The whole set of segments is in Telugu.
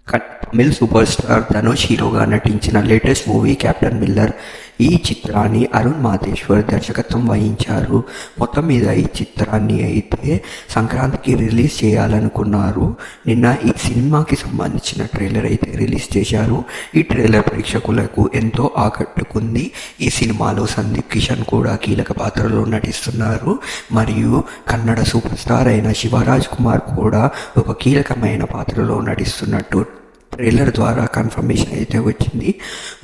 తమిళ్ సూపర్ స్టార్ ధనుష్ హీరోగా నటించిన లేటెస్ట్ మూవీ కెప్టెన్ మిల్లర్. ఈ చిత్రాన్ని అరుణ్ మాతేశ్వర్ దర్శకత్వం వహించారు. మొత్తం మీద ఈ చిత్రాన్ని అయితే సంక్రాంతికి రిలీజ్ చేయాలనుకున్నారు. నిన్న ఈ సినిమాకి సంబంధించిన ట్రైలర్ అయితే రిలీజ్ చేశారు. ఈ ట్రైలర్ ప్రేక్షకులకు ఎంతో ఆకట్టుకుంది. ఈ సినిమాలో సందీప్ కిషన్ కూడా కీలక పాత్రలో నటిస్తున్నారు. మరియు కన్నడ సూపర్ స్టార్ అయిన శివరాజ్ కుమార్ కూడా ఒక కీలకమైన పాత్రలో నటిస్తున్నట్టు ట్రైలర్ ద్వారా కన్ఫర్మేషన్ అయితే వచ్చింది.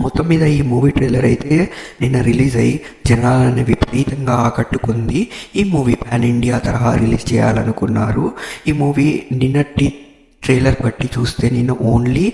మొత్తం మీద ఈ మూవీ ట్రైలర్ అయితే నిన్న రిలీజ్ అయ్యి జనాలని విపరీతంగా ఆకట్టుకుంది. ఈ మూవీ పాన్ ఇండియా తరహా రిలీజ్ చేయాలనుకున్నారు. ఈ మూవీ నిన్నటి ట్రైలర్ బట్టి చూస్తే నిన్న ఓన్లీ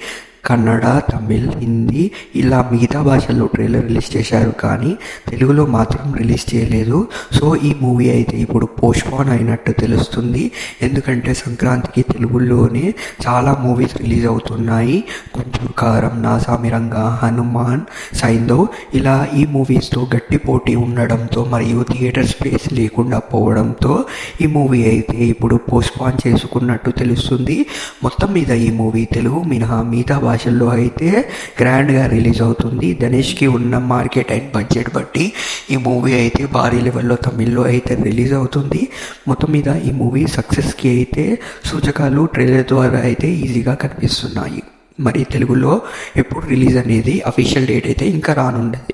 కన్నడ, తమిళ్, హిందీ ఇలా మిగతా భాషల్లో ట్రైలర్ రిలీజ్ చేశారు, కానీ తెలుగులో మాత్రం రిలీజ్ చేయలేదు. సో ఈ మూవీ అయితే ఇప్పుడు పోస్ట్పోన్ అయినట్టు తెలుస్తుంది. ఎందుకంటే సంక్రాంతికి తెలుగులోనే చాలా మూవీస్ రిలీజ్ అవుతున్నాయి. కొంచెం కారం, నాసామిరంగా, హనుమాన్, సైందవ్ ఇలా ఈ మూవీస్తో గట్టి పోటీ ఉండడంతో మరియు థియేటర్ స్పేస్ లేకుండా పోవడంతో ఈ మూవీ అయితే ఇప్పుడు పోస్ట్పోన్ చేసుకున్నట్టు తెలుస్తుంది. మొత్తం మీద ఈ మూవీ తెలుగు మినహా మిగతా భాషల్లో అయితే గ్రాండ్గా రిలీజ్ అవుతుంది. ధనుష్కి ఉన్న మార్కెట్ అండ్ బడ్జెట్ బట్టి ఈ మూవీ అయితే భారీ లెవెల్లో తమిళ్లో అయితే రిలీజ్ అవుతుంది. మొత్తం మీద ఈ మూవీ సక్సెస్కి అయితే సూచకాలు ట్రైలర్ ద్వారా అయితే ఈజీగా కనిపిస్తున్నాయి. మరి తెలుగులో ఎప్పుడు రిలీజ్ అనేది అఫీషియల్ డేట్ అయితే ఇంకా రానుండదు.